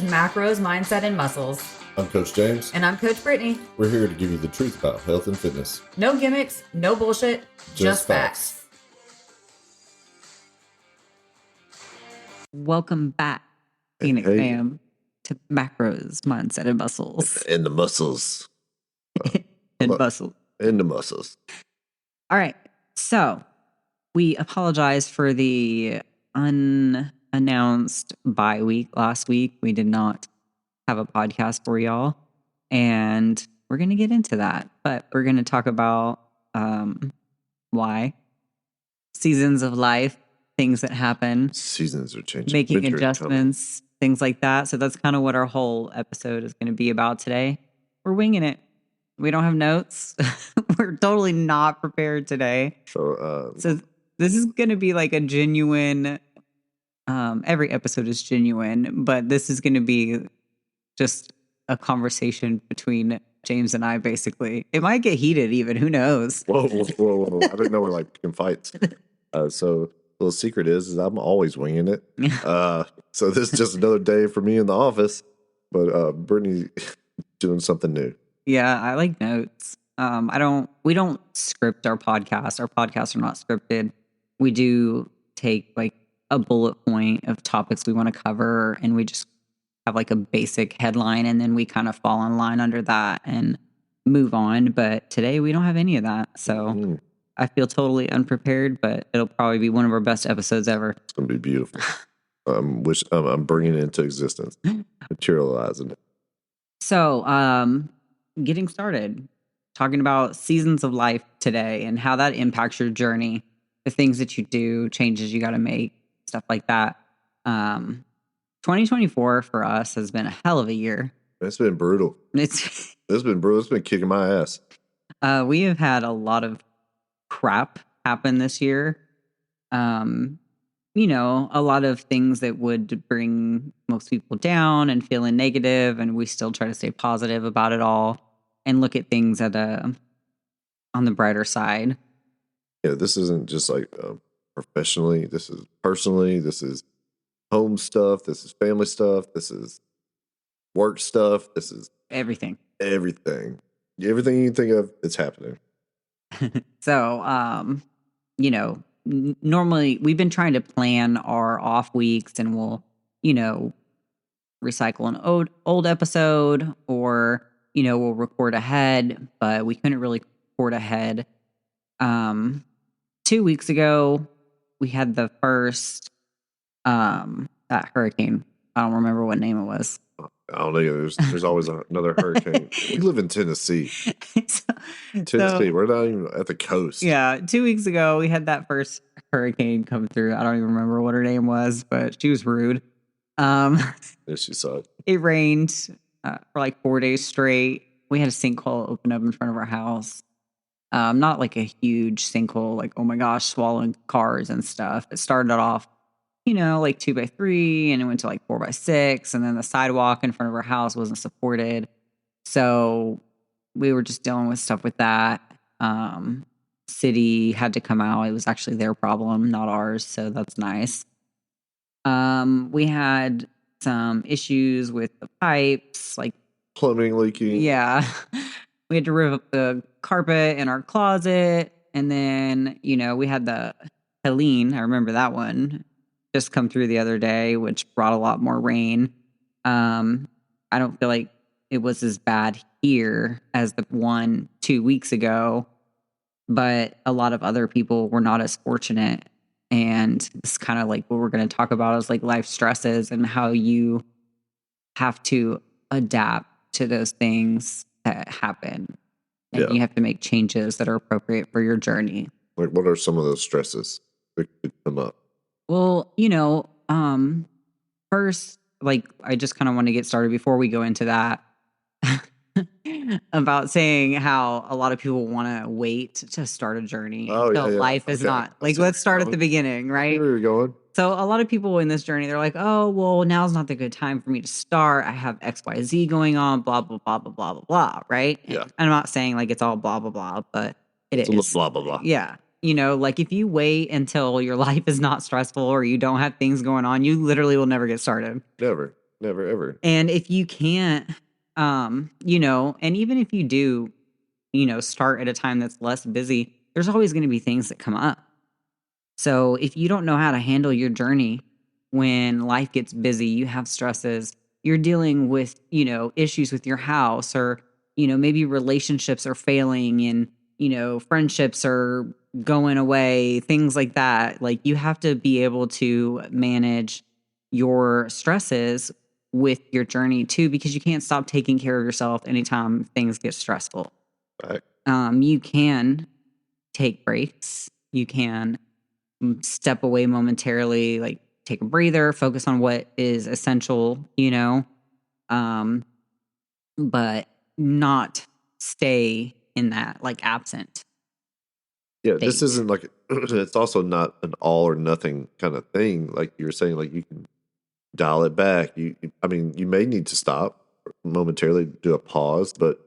Macros, Mindset, and Muscles. I'm Coach James. And I'm Coach Brittany. We're here to give you the truth about health and fitness. No gimmicks, no bullshit, just facts. Welcome back, Phoenix fam, to Macros, Mindset, and Muscles. And the muscles. And muscle. And the muscles. All right. So we apologize for the unannounced bye week last week. We did not have a podcast for y'all. And we're going to get into that. But we're going to talk about why. Seasons of life, things that happen. Seasons are changing. Making adjustments, things like that. So that's kind of what our whole episode is going to be about today. We're winging it. We don't have notes. We're totally not prepared today. So this is going to be like a genuine, every episode is genuine, but this is going to be just a conversation between James and I, basically. It might get heated even, who knows? Whoa. I didn't know we're like picking fights. So the little secret is I'm always winging it. So this is just another day for me in the office, but Brittany doing something new. Yeah, I like notes. We don't script our podcast. Our podcasts are not scripted. We do take like a bullet point of topics we want to cover, and we just have like a basic headline, and then we kind of fall in line under that and move on. But today we don't have any of that. So I feel totally unprepared, but it'll probably be one of our best episodes ever. It's going to be beautiful. I'm bringing it into existence, materializing it. So, getting started, talking about seasons of life today and how that impacts your journey, the things that you do, changes you got to make, stuff like that. 2024 for us has been a hell of a year. It's been brutal. It's been brutal. It's been kicking my ass. We have had a lot of crap happen this year. A lot of things that would bring most people down and feeling negative, and we still try to stay positive about it all and look at things on the brighter side. Yeah, this isn't just like professionally. This is personally. This is home stuff. This is family stuff. This is work stuff. This is everything. Everything you can think of, it's happening. So, normally we've been trying to plan our off weeks, and we'll, recycle an old episode, or, we'll record ahead, but we couldn't really record ahead. 2 weeks ago, we had the first, that hurricane. I don't remember what name it was. I don't know. There's always another hurricane. We live in Tennessee. Tennessee. We're not even at the coast. Yeah. 2 weeks ago, we had that first hurricane come through. I don't even remember what her name was, but she was rude. Yeah, she sucked. It rained for like 4 days straight. We had a sinkhole open up in front of our house. Not like a huge sinkhole, like, oh my gosh, swallowing cars and stuff. It started off, like 2x3, and it went to like 4x6, and then the sidewalk in front of our house wasn't supported. So we were just dealing with stuff with that. City had to come out. It was actually their problem, not ours. So that's nice. We had some issues with the pipes, like plumbing leaking. Yeah. We had to rip up the carpet in our closet. And then, we had the Helene. I remember that one just come through the other day, which brought a lot more rain. I don't feel like it was as bad here as the one 2 weeks ago, but a lot of other people were not as fortunate. And it's kind of like what we're going to talk about is like life stresses and how you have to adapt to those things that happen. And you have to make changes that are appropriate for your journey. Like, what are some of those stresses that could come up? Well, first, like, I just kind of want to get started before we go into that about saying how a lot of people want to wait to start a journey until life is not like, let's start at the beginning, right? Where are you going? So a lot of people in this journey, they're like, oh, well, now's not the good time for me to start. I have XYZ going on, blah, blah, blah, blah, blah, blah, blah, right? Yeah. And I'm not saying like it's all blah, blah, blah, but it's is. Blah, blah, blah. Yeah. Like if you wait until your life is not stressful or you don't have things going on, you literally will never get started. Never. never ever. And if you can't, and even if you do, start at a time that's less busy, there's always going to be things that come up. So if you don't know how to handle your journey when life gets busy, you have stresses, you're dealing with, issues with your house, or, maybe relationships are failing and, friendships are going away, things like that. Like you have to be able to manage your stresses with your journey too, because you can't stop taking care of yourself anytime things get stressful. Right. You can take breaks. You can step away momentarily, like take a breather, focus on what is essential, um, but not stay in that like absent Yeah, this state. isn't like it's also not an all or nothing kind of thing. Like you were saying, like you can dial it back. I mean, you may need to stop momentarily, do a pause, but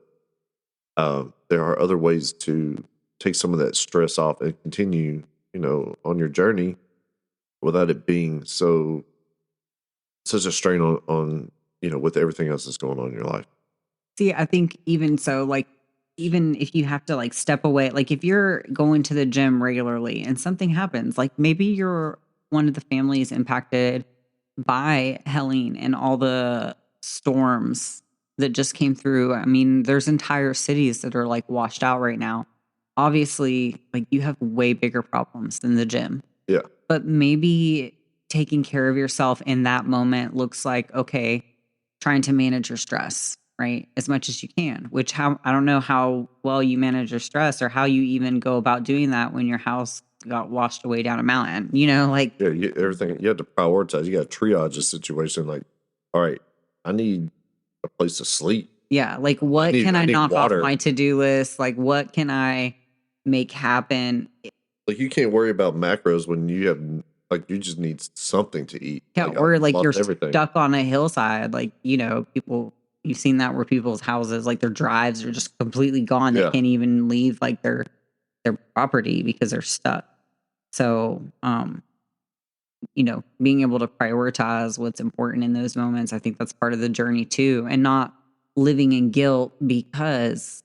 there are other ways to take some of that stress off and continue, on your journey without it being such a strain on with everything else that's going on in your life. See, I think even so, like, even if you have to like step away, like if you're going to the gym regularly and something happens, like maybe you're one of the families impacted by Helene and all the storms that just came through. I mean, there's entire cities that are like washed out right now. Obviously, like you have way bigger problems than the gym, Yeah, but maybe taking care of yourself in that moment looks like, okay, trying to manage your stress, right? As much as you can, which how I don't know how well you manage your stress or how you even go about doing that when your house got washed away down a mountain, like yeah. Everything you have to prioritize. You got to triage a situation. Like, all right, I need a place to sleep. yeah, like I what need can I I need knock off water. my to-do list? Like what can I make happen? Like you can't worry about macros when you have like you just need something to eat. Yeah, Like I or like you're lost everything. stuck on a hillside, like, people you've seen that where people's houses, like their drives are just completely gone. They Yeah, can't even leave like their property because they're stuck. So, being able to prioritize what's important in those moments, I think that's part of the journey too, and not living in guilt because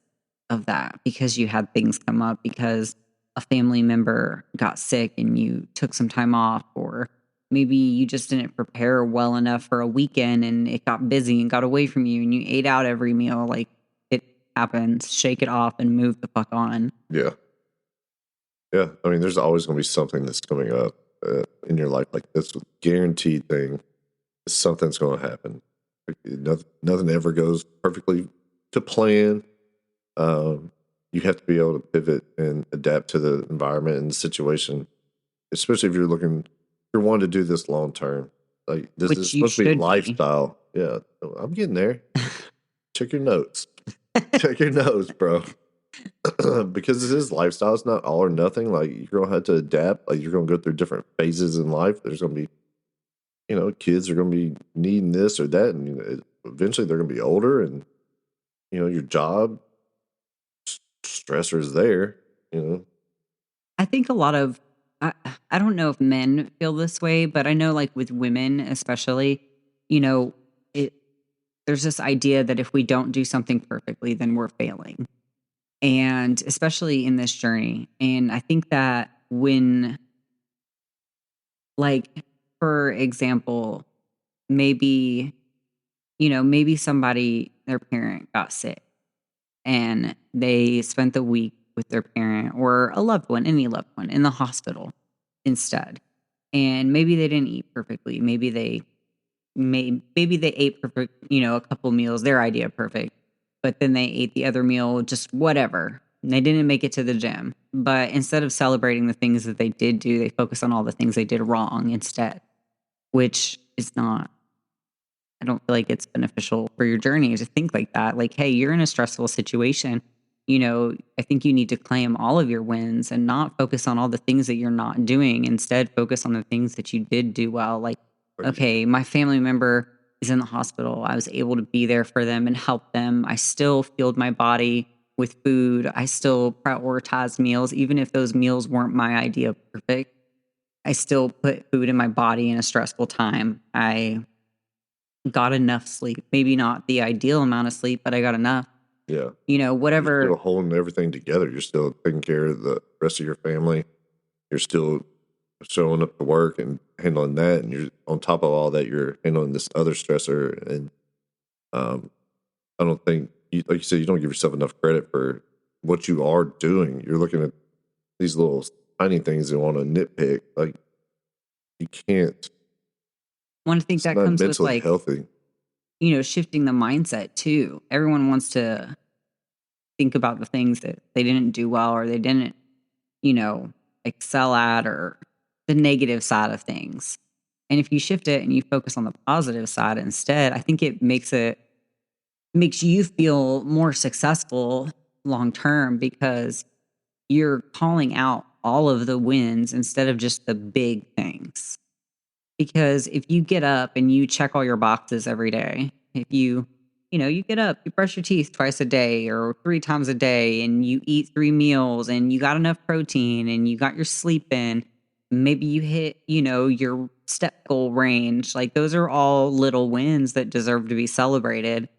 of that, because you had things come up, because a family member got sick and you took some time off, or maybe you just didn't prepare well enough for a weekend and it got busy and got away from you and you ate out every meal. Like it happens, shake it off and move the fuck on. yeah, yeah. I mean, there's always going to be something that's coming up in your life. Like this guaranteed thing. Something's going to happen. Like, nothing ever goes perfectly to plan. You have to be able to pivot and adapt to the environment and the situation, especially if you're wanting to do this long term. Like this is Which you supposed to be should be. lifestyle. Yeah, I'm getting there. Check your notes. Check your notes, bro. Because this is lifestyle. It's not all or nothing. Like you're gonna have to adapt. Like you're gonna go through different phases in life. There's gonna be, kids are gonna be needing this or that, and eventually they're gonna be older, and your job stressors there. You know, I think a lot of I, I don't know if men feel this way, but I know like with women especially, you know, it there's this idea that if we don't do something perfectly, then we're failing. And especially in this journey. And I think that when like for example, maybe maybe somebody their parent got sick and they spent the week with their parent or a loved one, any loved one in the hospital instead. And maybe they didn't eat perfectly. Maybe they ate perfect, a couple meals, their idea of perfect, but then they ate the other meal, just whatever. And they didn't make it to the gym. But instead of celebrating the things that they did do, they focus on all the things they did wrong instead, which is not I don't feel like it's beneficial for your journey to think like that. Like, hey, you're in a stressful situation. I think you need to claim all of your wins and not focus on all the things that you're not doing. Instead, focus on the things that you did do well. Like, like, okay, my family member is in the hospital. I was able to be there for them and help them. I still fueled my body with food. I still prioritized meals, even if those meals weren't my idea of perfect. I still put food in my body in a stressful time. I got enough sleep. Maybe not the ideal amount of sleep, but I got enough. Yeah. You're still Whatever. holding everything together. You're still taking care of the rest of your family. You're still showing up to work and handling that, and you're on top of all that, you're handling this other stressor. And um, I don't think, like you said, you don't give yourself enough credit for what you are doing. You're looking at these little tiny things and want to nitpick. Like you can't. I want to think It's that not comes with mentally healthy. shifting the mindset too. Everyone wants to think about the things that they didn't do well or they didn't, you know, excel at or the negative side of things. And if you shift it and you focus on the positive side instead, I think makes you feel more successful long term because you're calling out all of the wins instead of just the big things. Because if you get up and you check all your boxes every day, if you get up, you brush your teeth twice a day or three times a day, and you eat 3 meals and you got enough protein and you got your sleep in, maybe you hit, your step goal range. Like those are all little wins that deserve to be celebrated.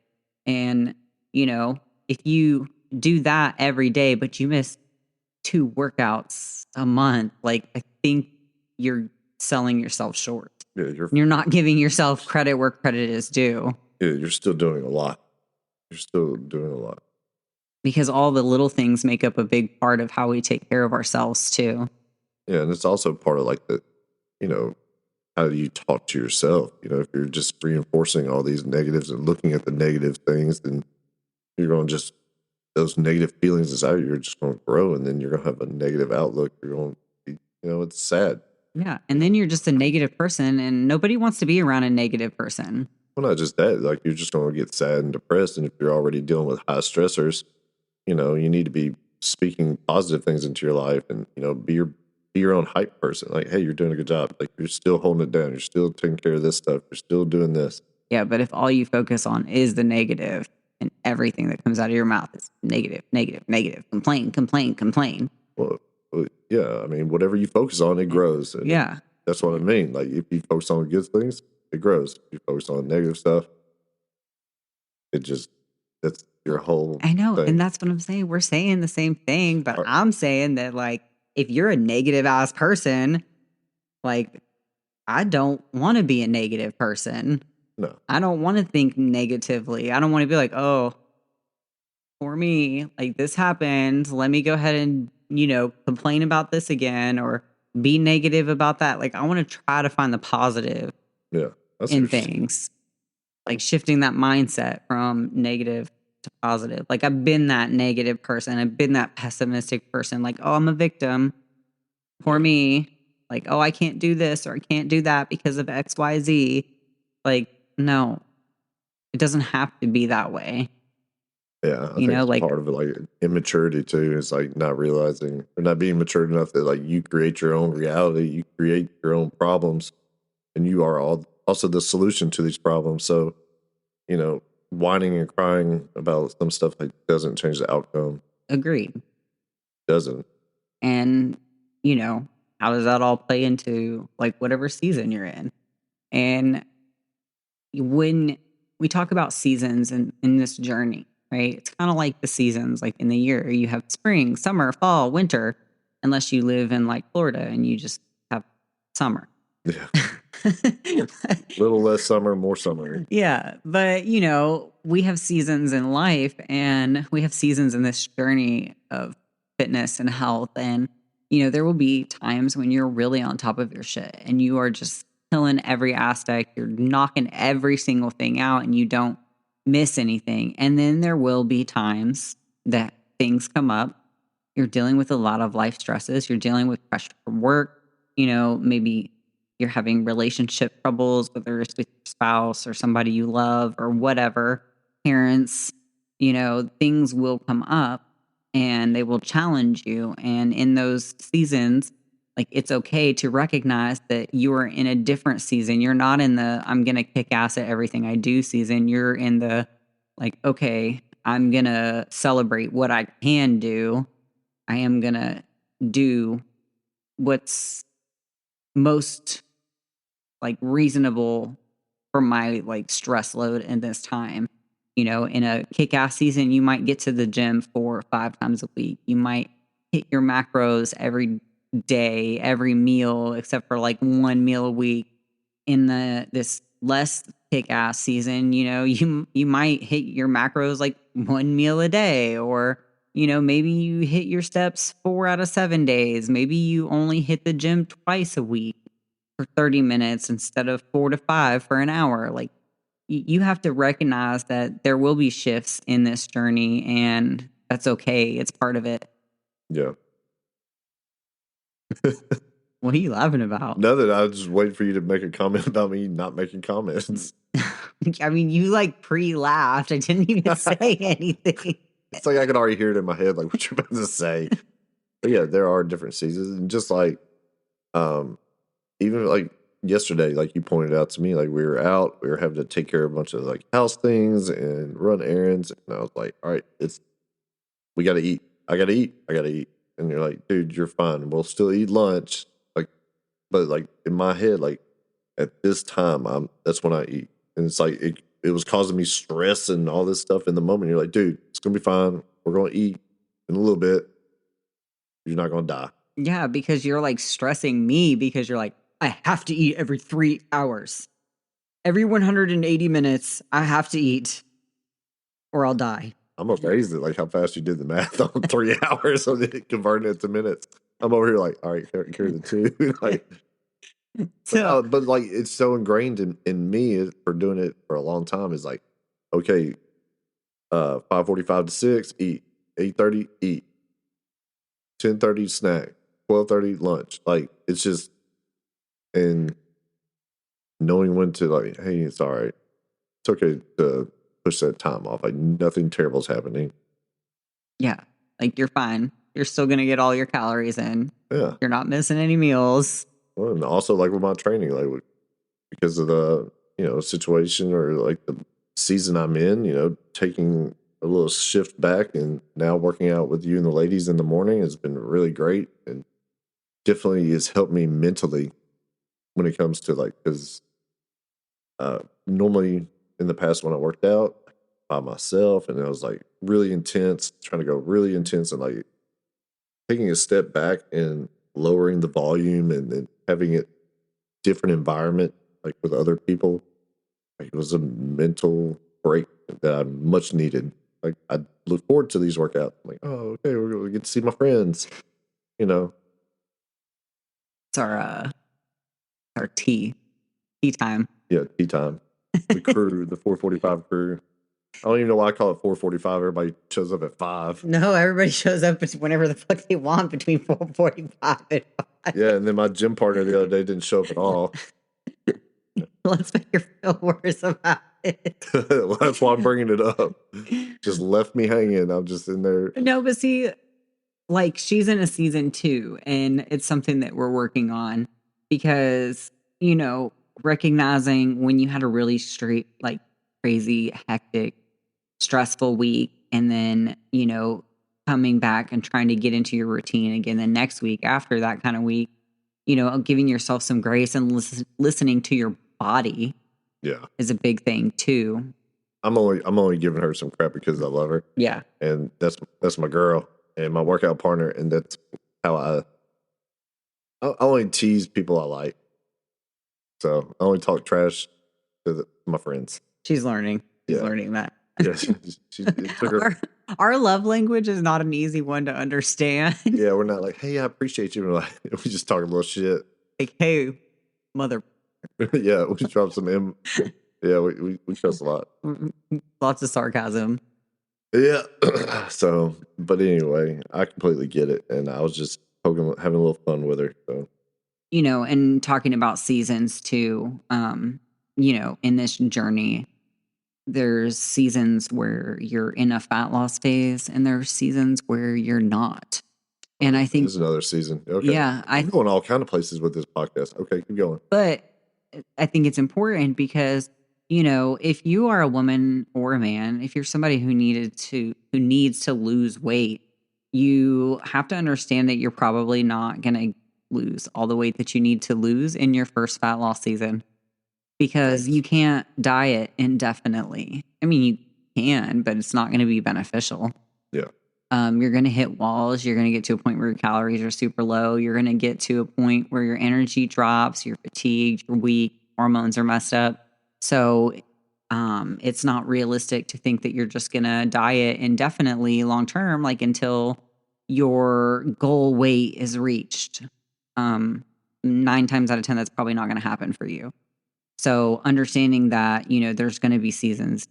And, you know, if you do that every day, but you miss 2 workouts a month, like I think you're selling yourself short. Yeah, You're not giving yourself credit where credit is due you're still doing a lot. You're still doing a lot. because all the little things make up a big part of how we take care of ourselves too. Yeah, and it's also part of like you know, how do you talk to yourself? If you're just reinforcing all these negatives and looking at the negative things, then you're going to just those negative feelings inside you are just going to grow, and then you're going to have a negative outlook. You're going to be, it's sad. Yeah. And then you're just a negative person and nobody wants to be around a negative person. Well, not just that, like you're just going to get sad and depressed. And if you're already dealing with high stressors, you need to be speaking positive things into your life, and be your own hype person. Like, hey, you're doing a good job. Like you're still holding it down. You're still taking care of this stuff. You're still doing this. Yeah. But if all you focus on is the negative and everything that comes out of your mouth is negative, negative, negative, complain, complain, complain. Well, yeah. I mean, whatever you focus on, it grows. And Yeah. that's what I mean. Like if you focus on good things, it grows. If you focus on negative stuff, it just that's your whole I know. thing. And that's what I'm saying. We're saying the same thing, but Or- I'm saying that, like, if you're a negative ass person, like, I don't want to be a negative person. no. I don't want to think negatively. I don't want to be like, oh, for me, like this happened. Let me go ahead and, complain about this again or be negative about that. Like, I want to try to find the positive Yeah. That's in interesting. things, like shifting that mindset from negative to positive. Like, I've been that negative person. I've been that pessimistic person. Like, oh, I'm a victim. For me, like, oh, I can't do this or I can't do that because of XYZ. Like, no, it doesn't have to be that way. Yeah, I think it's Like, part of it, like immaturity too. Is like not realizing or not being mature enough that like you create your own reality, you create your own problems, and you are also the solution to these problems. So, whining and crying about some stuff like doesn't change the outcome. agreed. Doesn't. And, how does that all play into like whatever season you're in? And when we talk about seasons in this journey, right? It's kind of like the seasons, like in the year, you have spring, summer, fall, winter, unless you live in like Florida and you just have summer. Yeah. Little less summer, more summer. Yeah. But, we have seasons in life and we have seasons in this journey of fitness and health. And, there will be times when you're really on top of your shit and you are just killing every aspect. You're knocking every single thing out and you don't miss anything. And then there will be times that things come up. You're dealing with a lot of life stresses. You're dealing with pressure from work. Maybe you're having relationship troubles, whether it's with your spouse or somebody you love or whatever, parents, things will come up and they will challenge you. And in those seasons, like it's okay to recognize that you are in a different season. You're not in the I'm going to kick ass at everything I do season. You're in the like, okay, I'm going to celebrate what I can do. I am going to do what's most like reasonable for my like stress load in this time. In a kick-ass season, you might get to the gym 4 or 5 times a week. You might hit your macros every day, every meal, except for like one meal a week. In this less kick-ass season, you might hit your macros like one meal a day, or maybe you hit your steps 4 out of 7 days. Maybe you only hit the gym twice a week for 30 minutes instead of 4 to 5 for an hour. Like you have to recognize that there will be shifts in this journey, and that's okay. It's part of it. Yeah. What are you laughing about? Nothing. I was just waiting for you to make a comment about me not making comments. I mean, you like pre-laughed. I didn't even say anything. It's like I can already hear it in my head, like what you're about to say. But yeah, there are different seasons, and just like, even like yesterday, like you pointed out to me, like we were out, we were having to take care of a bunch of like house things and run errands, and I was like, all right, we got to eat. I got to eat. I got to eat. And you're like, dude, you're fine. We'll still eat lunch. Like, but like in my head, like at this time, that's when I eat, and it's like it was causing me stress and all this stuff in the moment. You're like, dude, it's gonna be fine. We're gonna eat in a little bit. You're not gonna die. Yeah, because you're like stressing me because you're like, I have to eat every 3 hours. Every 180 minutes, I have to eat or I'll die. I'm amazed at like how fast you did the math on 3 hours of it, converting it to minutes. I'm over here like, all right, carry the two. Like, So, but like it's so ingrained in me for doing it for a long time is like, okay, 5:45 to 6, eat. 8:30, eat. 10:30, snack. 12:30, lunch. Like it's just, and knowing when to like, hey, it's all right. It's okay to push that time off. Like nothing terrible is happening. yeah, like you're fine. You're still going to get all your calories in. Yeah. You're not missing any meals. Well, and also like with my training, like because of the situation or like the season I'm in, taking a little shift back and now working out with you and the ladies in the morning has been really great, and definitely has helped me mentally when it comes to like, because normally in the past when I worked out by myself and it was like really intense, trying to go really intense, and like taking a step back and lowering the volume and then having it different environment like with other people, like it was a mental break that I much needed. Like I look forward to these workouts. I'm like, oh, okay, we're gonna get to see my friends. You know, It's our tea time. yeah, tea time. The crew, the 4:45 crew. I don't even know why I call it 4:45. Everybody shows up at 5. No, everybody shows up whenever the fuck they want between 4:45 and 5. Yeah, and then my gym partner the other day didn't show up at all. Let's make her feel worse about it. Well, that's why I'm bringing it up. Just left me hanging. I'm just in there. No, but see, like she's in a season 2, and it's something that we're working on because, recognizing when you had a really straight, like crazy, hectic, stressful week, and then, coming back and trying to get into your routine again the next week after that kind of week, giving yourself some grace and listening to your body Yeah, is a big thing too. I'm only giving her some crap because I love her. Yeah. And that's my girl and my workout partner, and that's how I only tease people I like. So I only talk trash to my friends. She's learning. She's Yeah. learning that. Yes, it took her. Our love language is not an easy one to understand. Yeah, we're not like, hey, I appreciate you. We're like, we just talk a little shit. Like, hey, mother. Yeah, we drop some M. Yeah, we cuss a lot. Lots of sarcasm. Yeah. So, but anyway, I completely get it, and I was just having a little fun with her. So, and talking about seasons too. In this journey, there's seasons where you're in a fat loss phase, and there's seasons where you're not. And I think there's another season. Okay. Yeah, I'm going all kind of places with this podcast. Okay, keep going. But I think it's important because, if you are a woman or a man, if you're somebody who needs to lose weight, you have to understand that you're probably not going to lose all the weight that you need to lose in your first fat loss season. because Thanks. you can't diet indefinitely. I mean, you can, but it's not going to be beneficial. Yeah. You're going to hit walls. You're going to get to a point where your calories are super low. You're going to get to a point where your energy drops, you're fatigued, you're weak, hormones are messed up. So it's not realistic to think that you're just going to diet indefinitely long term, like until your goal weight is reached. 9 times out of 10, that's probably not going to happen for you. So understanding that, there's going to be seasons.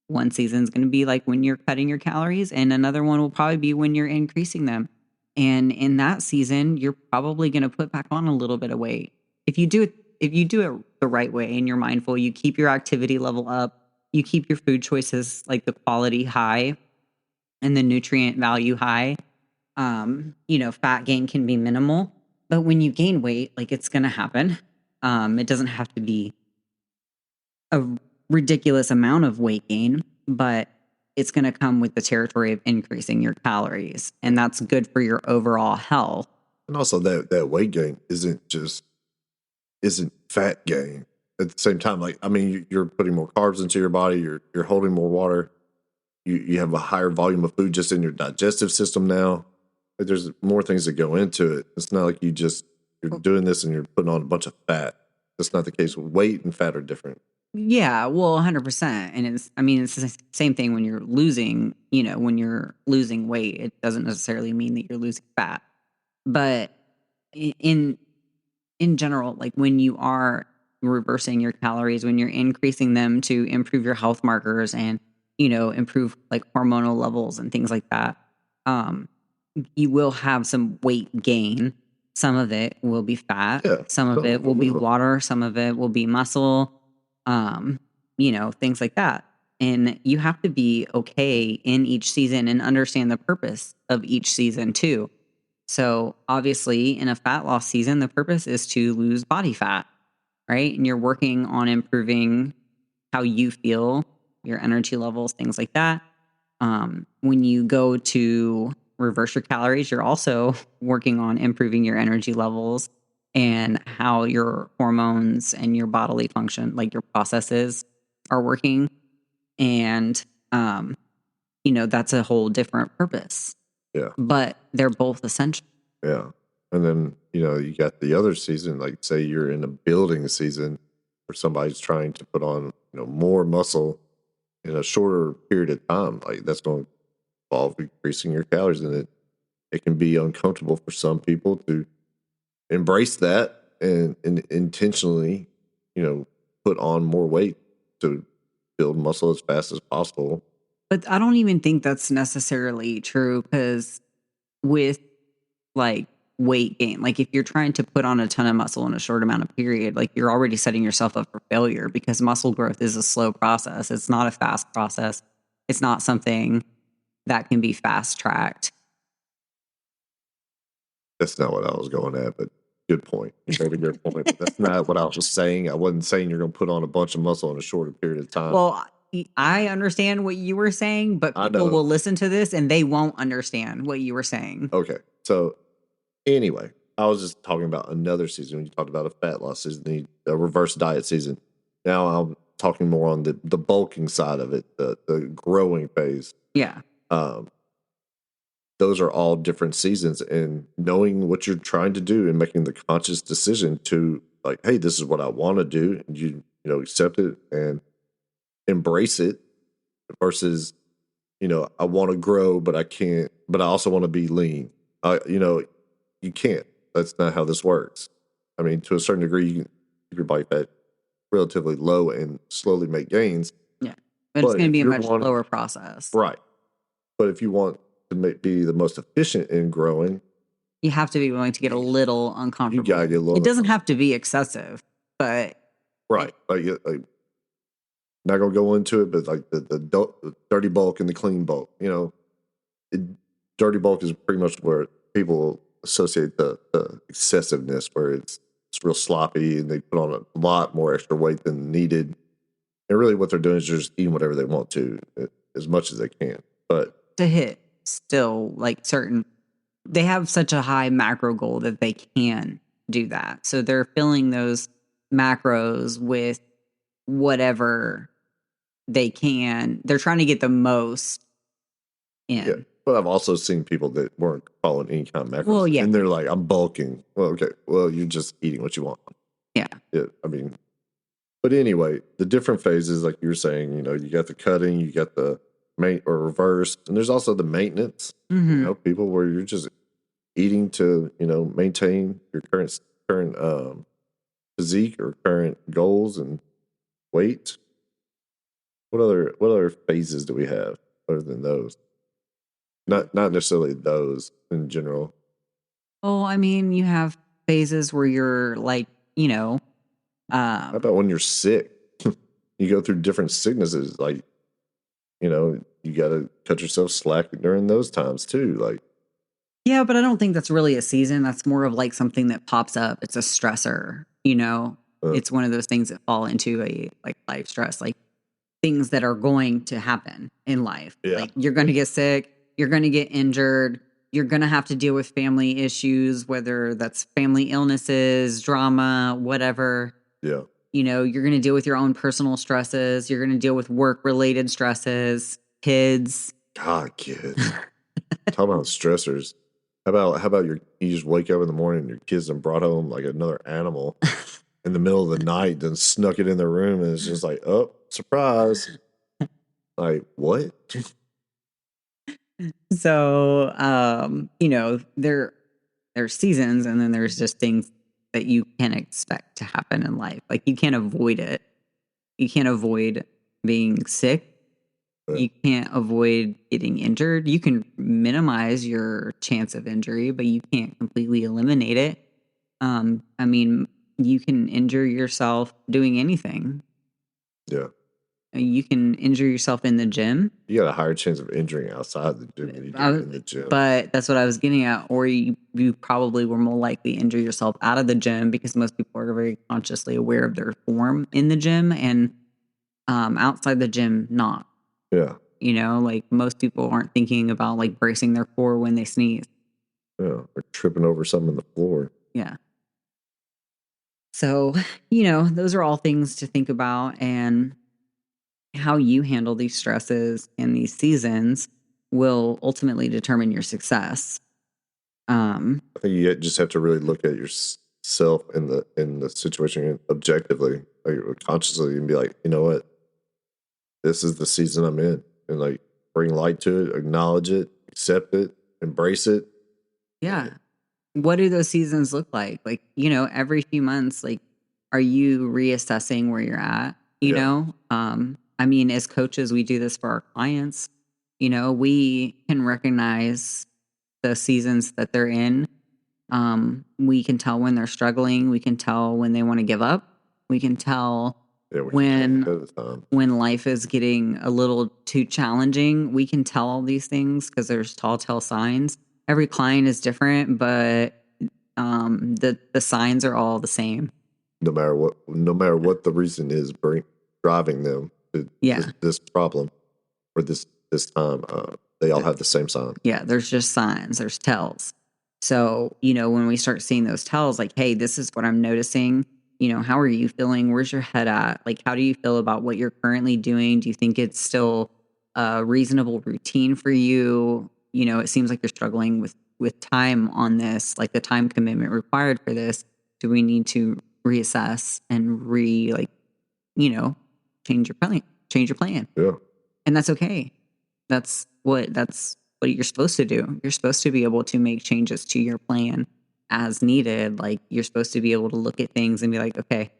One season's going to be like when you're cutting your calories, and another one will probably be when you're increasing them. And in that season, you're probably going to put back on a little bit of weight. If you do it the right way and you're mindful, you keep your activity level up, you keep your food choices, like the quality high and the nutrient value high. Fat gain can be minimal, but when you gain weight, like, it's going to happen. It doesn't have to be a ridiculous amount of weight gain, but it's going to come with the territory of increasing your calories, and that's good for your overall health. And also that weight gain isn't fat gain at the same time. Like, I mean, you're putting more carbs into your body, you're holding more water, you have a higher volume of food just in your digestive system now. Like, there's more things that go into it. It's not like you're doing this and you're putting on a bunch of fat. That's not the case. Weight and fat are different. Yeah, well, 100%. And it's the same thing when you're losing weight. It doesn't necessarily mean that you're losing fat. But in general, like, when you are reversing your calories, when you're increasing them to improve your health markers and, improve like hormonal levels and things like that, um, you will have some weight gain. Some of it will be fat, Yeah. some of it will be water, some of it will be muscle, um, things like that. And you have to be okay in each season and understand the purpose of each season too. So obviously, in a fat loss season, the purpose is to lose body fat, right? And you're working on improving how you feel, your energy levels, things like that. When you go to reverse your calories, you're also working on improving your energy levels and how your hormones and your bodily function, like your processes, are working. And, that's a whole different purpose, Yeah. but they're both essential. Yeah. And then, you got the other season, like say you're in a building season where somebody's trying to put on, more muscle in a shorter period of time. Like, that's going to involve increasing your calories, and it can be uncomfortable for some people to embrace that and intentionally, put on more weight to build muscle as fast as possible. But I don't even think that's necessarily true, because with like weight gain, like if you're trying to put on a ton of muscle in a short amount of period, like you're already setting yourself up for failure, because muscle growth is a slow process. It's not a fast process. It's not something that can be fast tracked. That's not what I was going at, but good point. You made a good point. But that's not what I was saying. I wasn't saying you're going to put on a bunch of muscle in a shorter period of time. Well, I understand what you were saying, but I people know. will listen to this and they won't understand what you were saying. Okay. So anyway, I was just talking about another season. When you talked about a fat loss season, a reverse diet season. Now I'm talking more on the bulking side of it, the growing phase. Yeah. Those are all different seasons, and knowing what you're trying to do and making the conscious decision to, like, hey, this is what I want to do, and accept it and embrace it, versus, I want to grow, but I can't, but I also want to be lean. You can't. That's not how this works. I mean, to a certain degree, you can keep your body fat relatively low and slowly make gains. Yeah. But it's But going to if be a you're much slower process. right, but if you want to be the most efficient in growing, You have to be willing to get a little you uncomfortable. gotta get a little. It doesn't have to be excessive, but Right. Like, not gonna go into it, but like the dirty bulk and the clean bulk. Dirty bulk is pretty much where people associate the excessiveness, where it's real sloppy and they put on a lot more extra weight than needed. And really, what they're doing is just eating whatever they want to, as much as they can. But to hit still like they have such a high macro goal that they can do that. So they're filling those macros with whatever they can. They're trying to get the most in. Yeah. But I've also seen people that weren't following any kind of macros. Well, yeah. And they're like, I'm bulking. Well, okay. Well, you're just eating what you want. Yeah. I mean, but anyway, the different phases, like you were saying, you got the cutting, you got the main or reverse, and there's also the maintenance. People where you're just eating to, maintain your current physique or current goals and weight. What other phases do we have other than those? Not necessarily those in general. Oh, I mean, you have phases where you're like, How about when you're sick? You go through different sicknesses, like, you got to cut yourself slack during those times too. Like, yeah, but I don't think that's really a season. That's more of like something that pops up. It's a stressor, it's one of those things that fall into a like life stress, like things that are going to happen in life. Yeah. Like you're going to get sick, you're going to get injured, you're going to have to deal with family issues, whether that's family illnesses, drama, whatever. Yeah. You're going to deal with your own personal stresses. You're going to deal with work-related stresses, kids. God, kids. Talk about stressors. How about you just wake up in the morning and your kids done brought home like another animal in the middle of the night, then snuck it in their room, and it's just like, oh, surprise. Like, what? So, there's seasons, and then there's just things that you can expect to happen in life. Like you can't avoid it. You can't avoid being sick. Yeah. You can't avoid getting injured. You can minimize your chance of injury, but you can't completely eliminate it. I mean, you can injure yourself doing anything. Yeah. You can injure yourself in the gym. You got a higher chance of injuring outside the gym than you do in the gym. But that's what I was getting at. Or you probably were more likely to injure yourself out of the gym because most people are very consciously aware of their form in the gym, and outside the gym, not. Yeah. Like most people aren't thinking about like bracing their core when they sneeze. Yeah. Or tripping over something on the floor. Yeah. So, those are all things to think about, and how you handle these stresses and these seasons will ultimately determine your success. I think you just have to really look at yourself in the situation objectively, like consciously, and be like, you know what, this is the season I'm in, and like bring light to it, acknowledge it, accept it, embrace it. Yeah. What do those seasons look like? Like, every few months, like, are you reassessing where you're at? I mean, as coaches, we do this for our clients. We can recognize the seasons that they're in. We can tell when they're struggling. We can tell when they want to give up. We can tell when life is getting a little too challenging. We can tell all these things because there's telltale signs. Every client is different, but the signs are all the same. No matter what the reason is driving them to this problem or this time, they all have the same sign. Yeah, there's just signs. There's tells. So, when we start seeing those tells, like, hey, this is what I'm noticing. How are you feeling? Where's your head at? Like, how do you feel about what you're currently doing? Do you think it's still a reasonable routine for you? It seems like you're struggling with time on this, like the time commitment required for this. Do we need to reassess and change your plan? Yeah. And that's okay. That's what you're supposed to do. You're supposed to be able to make changes to your plan as needed. Like you're supposed to be able to look at things and be like, okay,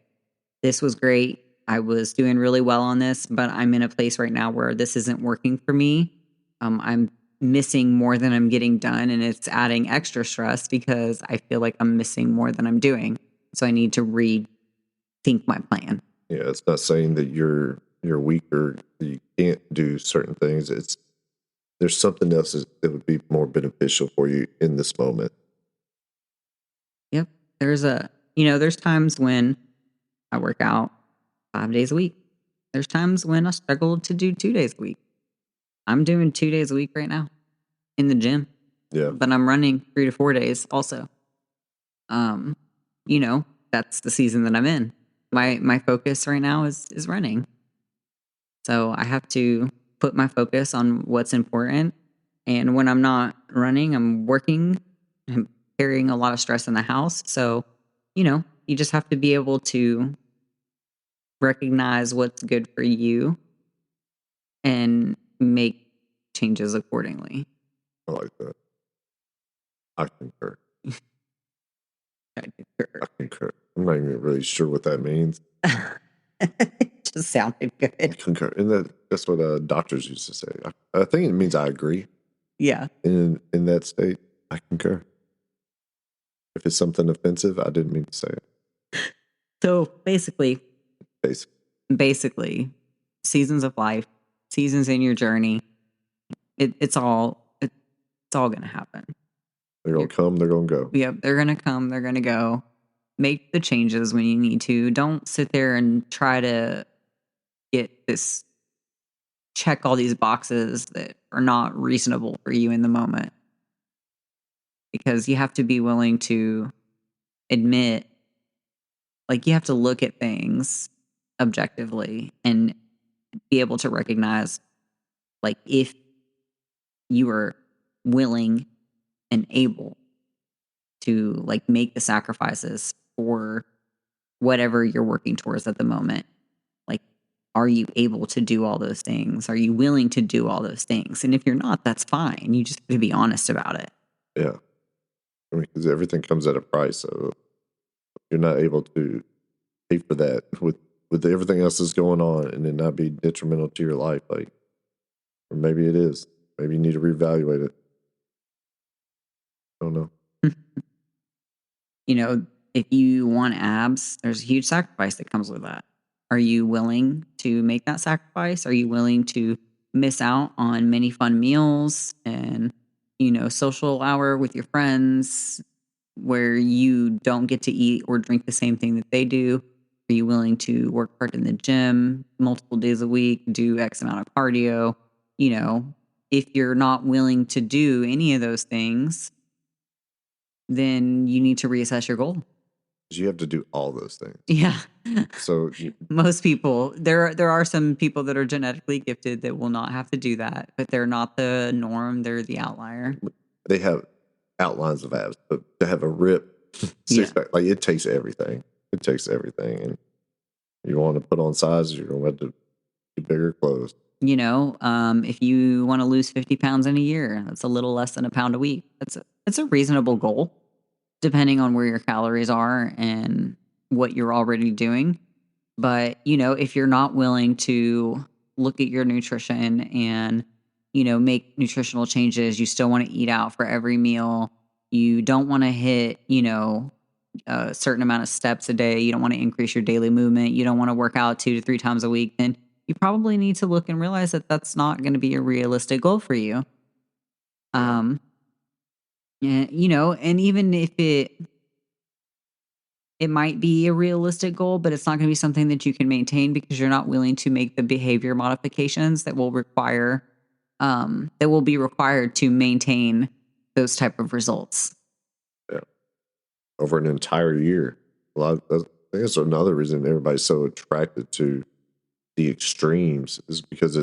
this was great. I was doing really well on this, but I'm in a place right now where this isn't working for me. I'm missing more than I'm getting done, and it's adding extra stress because I feel like I'm missing more than I'm doing. So I need to rethink my plan. Yeah, it's not saying that you're weak or you can't do certain things. There's something else that would be more beneficial for you in this moment. Yep. There's times when I work out 5 days a week. There's times when I struggle to do 2 days a week. I'm doing 2 days a week right now in the gym. Yeah. But I'm running 3 to 4 days also. That's the season that I'm in. my focus right now is running. So I have to put my focus on what's important. And when I'm not running, I'm working. I'm carrying a lot of stress in the house. So, you just have to be able to recognize what's good for you and make changes accordingly. I like that. I concur. I concur. I concur. I'm not even really sure what that means. It just sounded I good. concur. And that's what doctors used to say. I think it means I agree. Yeah. In that state, I concur. If it's something offensive, I didn't mean to say it. So basically, Basically. seasons of life, seasons in your journey, it's all going to happen. They're going to come, they're going to go. Yep, they're going to come, they're going to go. Make the changes when you need to. Don't sit there and try to check all these boxes that are not reasonable for you in the moment. Because you have to be willing to admit, like, you have to look at things objectively and be able to recognize, like, if you are willing and able to, like, make the sacrifices for whatever you're working towards at the moment. Like, are you able to do all those things? Are you willing to do all those things? And if you're not, that's fine. You just have to be honest about it. Yeah. I mean, because everything comes at a price. So if you're not able to pay for that with everything else that's going on and it not be detrimental to your life, like, or maybe it is. Maybe you need to reevaluate it. I don't know. If you want abs, there's a huge sacrifice that comes with that. Are you willing to make that sacrifice? Are you willing to miss out on many fun meals and, social hour with your friends where you don't get to eat or drink the same thing that they do? Are you willing to work hard in the gym multiple days a week, do X amount of cardio? If you're not willing to do any of those things, then you need to reassess your goal. You have to do all those things. Yeah. So most people, there are some people that are genetically gifted that will not have to do that, but they're not the norm. They're the outlier. They have outlines of abs, but to have a rip six pack, like, it takes everything. It takes everything. And you want to put on size, you're going to have to get bigger clothes. If you want to lose 50 pounds in a year, that's a little less than a pound a week. That's a reasonable goal, depending on where your calories are and what you're already doing. But, if you're not willing to look at your nutrition and, make nutritional changes, you still want to eat out for every meal. You don't want to hit, a certain amount of steps a day. You don't want to increase your daily movement. You don't want to work out 2 to 3 times a week. Then you probably need to look and realize that that's not going to be a realistic goal for you. And, and even if it might be a realistic goal, but it's not going to be something that you can maintain because you're not willing to make the behavior modifications that will be required to maintain those type of results. Yeah. Over an entire year. I think that's another reason everybody's so attracted to the extremes is because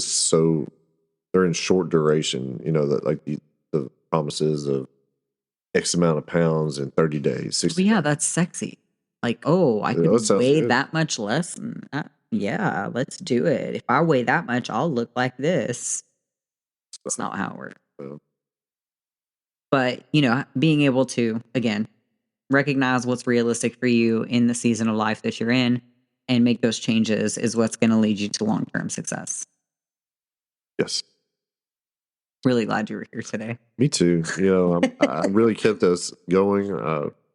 they're in short duration, that, like, the promises of X amount of pounds in 30 days, 60 days. That's sexy. Like, I could weigh that much less. Yeah, let's do it. If I weigh that much, I'll look like this. That's not how it works. Well, but, being able to, again, recognize what's realistic for you in the season of life that you're in and make those changes is what's going to lead you to long-term success. Yes. Really glad you were here today. Me too. I really kept us going.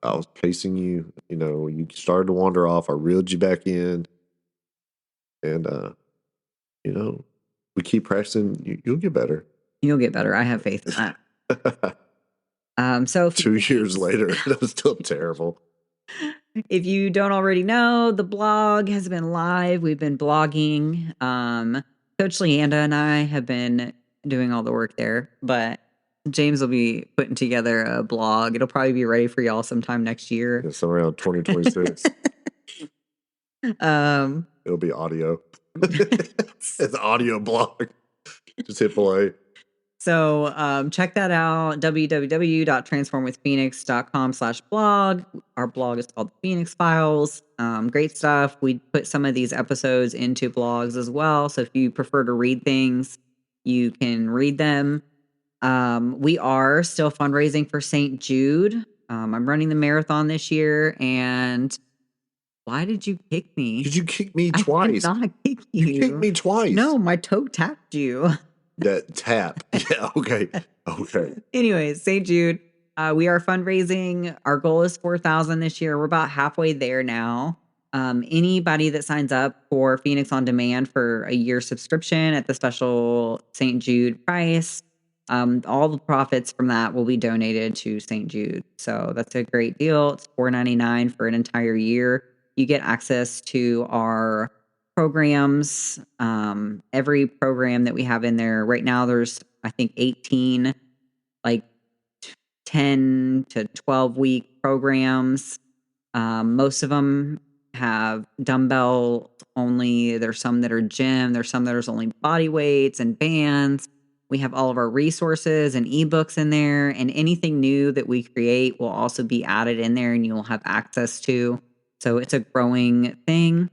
I was pacing you. You started to wander off. I reeled you back in. And, we keep practicing. You'll get better. You'll get better. I have faith in that. So 2 years later, that was still terrible. If you don't already know, the blog has been live. We've been blogging. Coach Leanda and I have been doing all the work there, but James will be putting together a blog. It'll probably be ready for y'all sometime next year. Yeah, somewhere around 2026. It'll be audio. It's an audio blog. Just hit play. So check that out, www.transformwithphoenix.com/blog. Our blog is called The Phoenix Files. Great stuff. We put some of these episodes into blogs as well. So if you prefer to read things, you can read them. We are still fundraising for St. Jude. I'm running the marathon this year. And why did you kick me? Did you kick me I twice? did not kick you. You kicked me twice. No, my toe tapped you. That tap. Yeah, okay. Anyways, St. Jude, we are fundraising. Our goal is 4,000 this year. We're about halfway there now. Anybody that signs up for Phoenix On Demand for a year subscription at the special St. Jude price, all the profits from that will be donated to St. Jude. So that's a great deal. It's $4.99 for an entire year. You get access to our programs. Every program that we have in there right now, there's I think 18 like 10 to 12 week programs. Most of them have dumbbell only. There's some that are gym. There's some that are only body weights and bands. We have all of our resources and ebooks in there, and anything new that we create will also be added in there and you'll have access to. So it's a growing thing.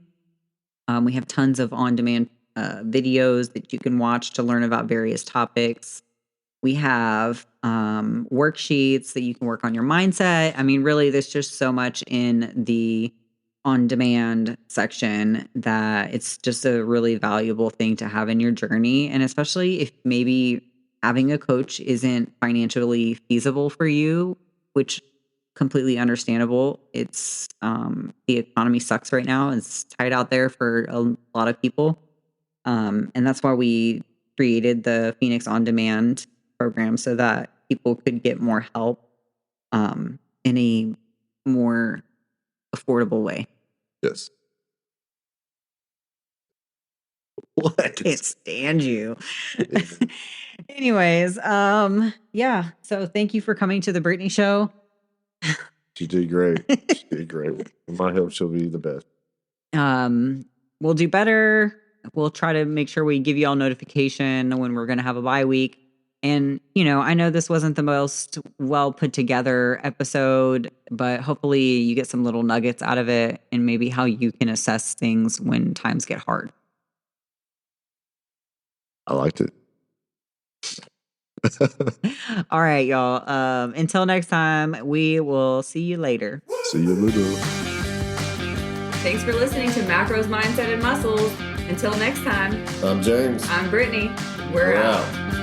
We have tons of on-demand videos that you can watch to learn about various topics. We have worksheets that you can work on your mindset. I mean, really, there's just so much in the on-demand section that it's just a really valuable thing to have in your journey. And especially if maybe having a coach isn't financially feasible for you, which completely understandable. It's the economy sucks right now. It's tight out there for a lot of people. And that's why we created the Phoenix On Demand program so that people could get more help in a more affordable way. Yes. What? I can't stand you. Anyways, yeah. So thank you for coming to the Brittany Show. She did great. She did great. With my help, she'll be the best. We'll do better. We'll try to make sure we give you all notification when we're going to have a bye week. And, I know this wasn't the most well put together episode, but hopefully you get some little nuggets out of it and maybe how you can assess things when times get hard. I liked it. All right, y'all. Until next time, we will see you later. See you later. Thanks for listening to Macros, Mindset, and Muscles. Until next time. I'm James. I'm Brittany. We're out.